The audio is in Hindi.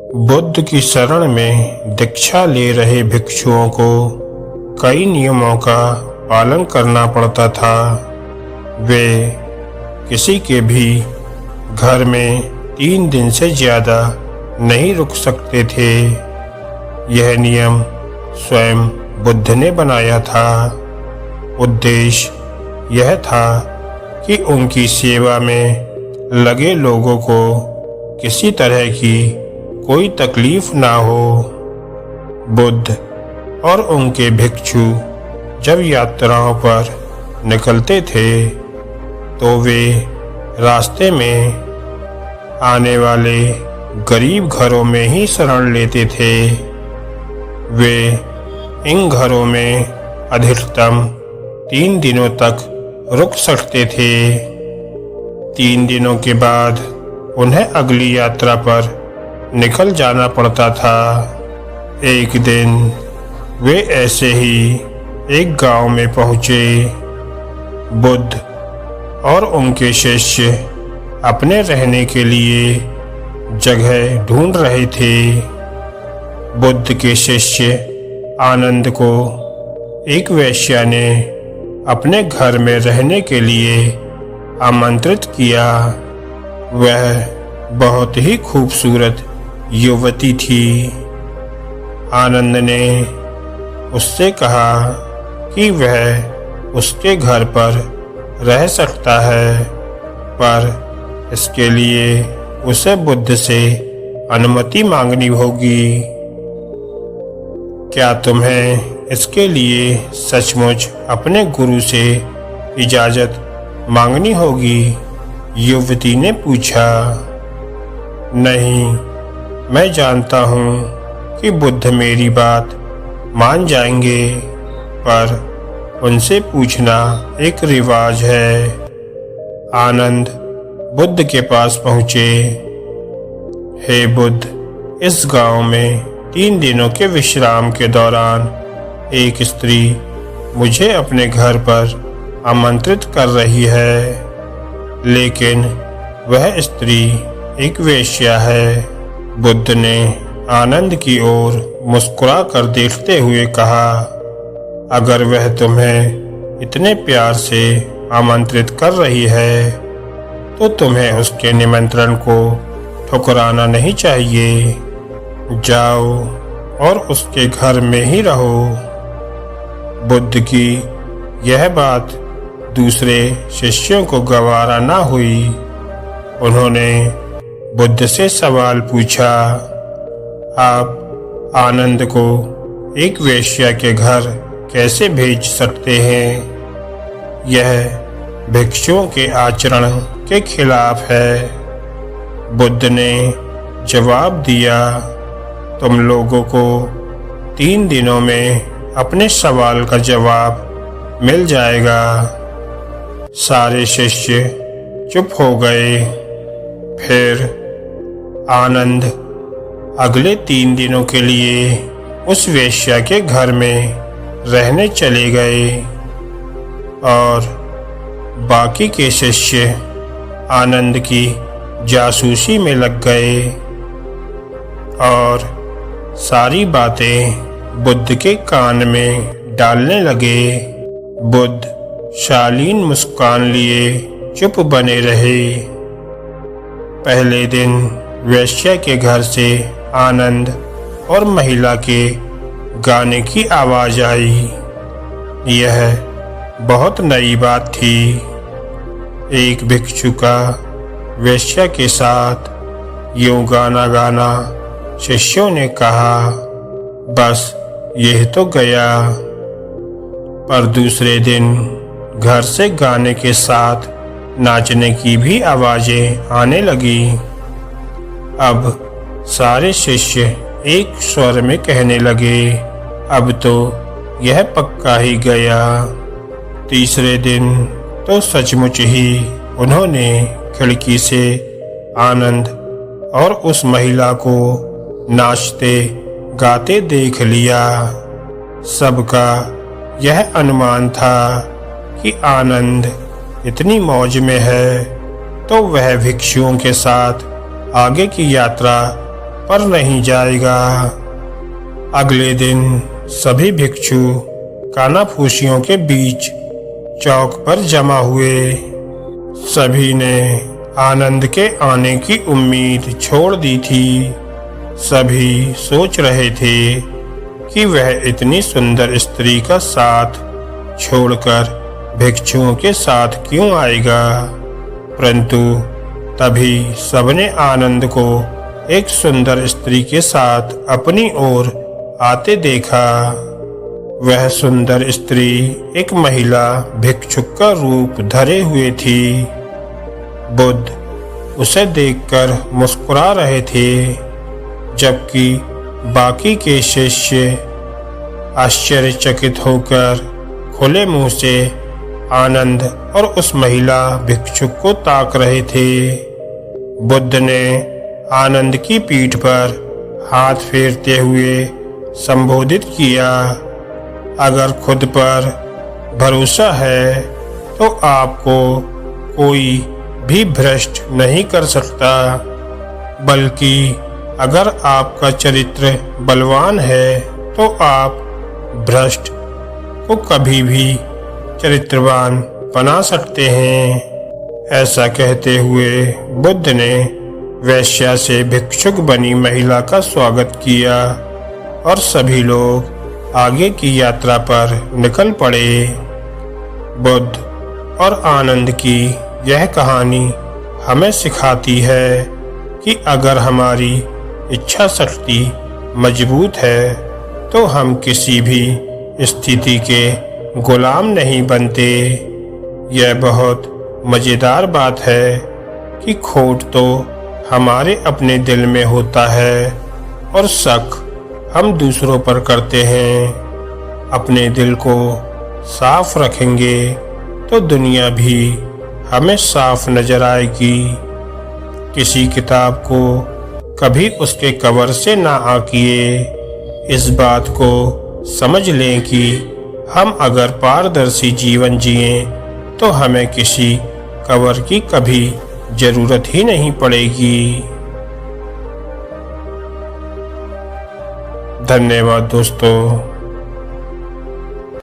बुद्ध की शरण में दीक्षा ले रहे भिक्षुओं को कई नियमों का पालन करना पड़ता था। वे किसी के भी घर में 3 दिन से ज़्यादा नहीं रुक सकते थे। यह नियम स्वयं बुद्ध ने बनाया था। उद्देश्य यह था कि उनकी सेवा में लगे लोगों को किसी तरह की कोई तकलीफ ना हो। बुद्ध और उनके भिक्षु जब यात्राओं पर निकलते थे तो वे रास्ते में आने वाले गरीब घरों में ही शरण लेते थे। वे इन घरों में अधिकतम 3 दिनों तक रुक सकते थे। 3 दिनों के बाद उन्हें अगली यात्रा पर निकल जाना पड़ता था। एक दिन वे ऐसे ही एक गांव में पहुंचे। बुद्ध और उनके शिष्य अपने रहने के लिए जगह ढूंढ रहे थे। बुद्ध के शिष्य आनंद को एक वेश्या ने अपने घर में रहने के लिए आमंत्रित किया। वह बहुत ही खूबसूरत युवती थी। आनंद ने उससे कहा कि वह उसके घर पर रह सकता है, पर इसके लिए उसे बुद्ध से अनुमति मांगनी होगी। क्या तुम्हें इसके लिए सचमुच अपने गुरु से इजाज़त मांगनी होगी? युवती ने पूछा। नहीं, मैं जानता हूँ कि बुद्ध मेरी बात मान जाएंगे, पर उनसे पूछना एक रिवाज है। आनंद बुद्ध के पास पहुँचे। हे बुद्ध, इस गांव में 3 दिनों के विश्राम के दौरान एक स्त्री मुझे अपने घर पर आमंत्रित कर रही है, लेकिन वह स्त्री एक वेश्या है। बुद्ध ने आनंद की ओर मुस्कुरा कर देखते हुए कहा, अगर वह तुम्हें इतने प्यार से आमंत्रित कर रही है तो तुम्हें उसके निमंत्रण को ठुकराना नहीं चाहिए। जाओ और उसके घर में ही रहो। बुद्ध की यह बात दूसरे शिष्यों को गवारा ना हुई। उन्होंने बुद्ध से सवाल पूछा, आप आनंद को एक वेश्या के घर कैसे भेज सकते हैं? यह भिक्षुओं के आचरण के खिलाफ है। बुद्ध ने जवाब दिया, तुम लोगों को 3 दिनों में अपने सवाल का जवाब मिल जाएगा। सारे शिष्य चुप हो गए। फिर आनंद अगले 3 दिनों के लिए उस वेश्या के घर में रहने चले गए और बाकी के शिष्य आनंद की जासूसी में लग गए और सारी बातें बुद्ध के कान में डालने लगे। बुद्ध शालीन मुस्कान लिए चुप बने रहे। पहले दिन वेश्या के घर से आनंद और महिला के गाने की आवाज आई। यह बहुत नई बात थी। एक भिक्षु का वेश्या के साथ यूं गाना गाना। शिष्यों ने कहा, बस यह तो गया। पर दूसरे दिन घर से गाने के साथ नाचने की भी आवाजें आने लगी। अब सारे शिष्य एक स्वर में कहने लगे, अब तो यह पक्का ही गया। तीसरे दिन तो सचमुच ही उन्होंने खिड़की से आनंद और उस महिला को नाचते गाते देख लिया। सबका यह अनुमान था कि आनंद इतनी मौज में है तो वह भिक्षुओं के साथ आगे की यात्रा पर नहीं जाएगा। अगले दिन सभी भिक्षु कानाफूसियों के बीच चौक पर जमा हुए। सभी ने आनंद के आने की उम्मीद छोड़ दी थी। सभी सोच रहे थे कि वह इतनी सुंदर स्त्री का साथ छोड़कर भिक्षुओं के साथ क्यों आएगा। परंतु तभी सबने आनंद को एक सुंदर स्त्री के साथ अपनी ओर आते देखा। वह सुंदर स्त्री एक महिला भिक्षुक का रूप धरे हुए थी। बुद्ध उसे देखकर मुस्कुरा रहे थे, जबकि बाकी के शिष्य आश्चर्यचकित होकर खुले मुंह से आनंद और उस महिला भिक्षुक को ताक रहे थे। बुद्ध ने आनंद की पीठ पर हाथ फेरते हुए संबोधित किया, अगर खुद पर भरोसा है तो आपको कोई भी भ्रष्ट नहीं कर सकता, बल्कि अगर आपका चरित्र बलवान है तो आप भ्रष्ट को कभी भी चरित्रवान बना सकते हैं। ऐसा कहते हुए बुद्ध ने वेश्या से भिक्षुक बनी महिला का स्वागत किया और सभी लोग आगे की यात्रा पर निकल पड़े। बुद्ध और आनंद की यह कहानी हमें सिखाती है कि अगर हमारी इच्छा शक्ति मजबूत है तो हम किसी भी स्थिति के गुलाम नहीं बनते। यह बहुत मजेदार बात है कि खोट तो हमारे अपने दिल में होता है और शक हम दूसरों पर करते हैं। अपने दिल को साफ रखेंगे तो दुनिया भी हमें साफ नजर आएगी। किसी किताब को कभी उसके कवर से ना आंकिए। इस बात को समझ लें कि हम अगर पारदर्शी जीवन जिएं तो हमें किसी कवर की कभी जरूरत ही नहीं पड़ेगी। धन्यवाद दोस्तों।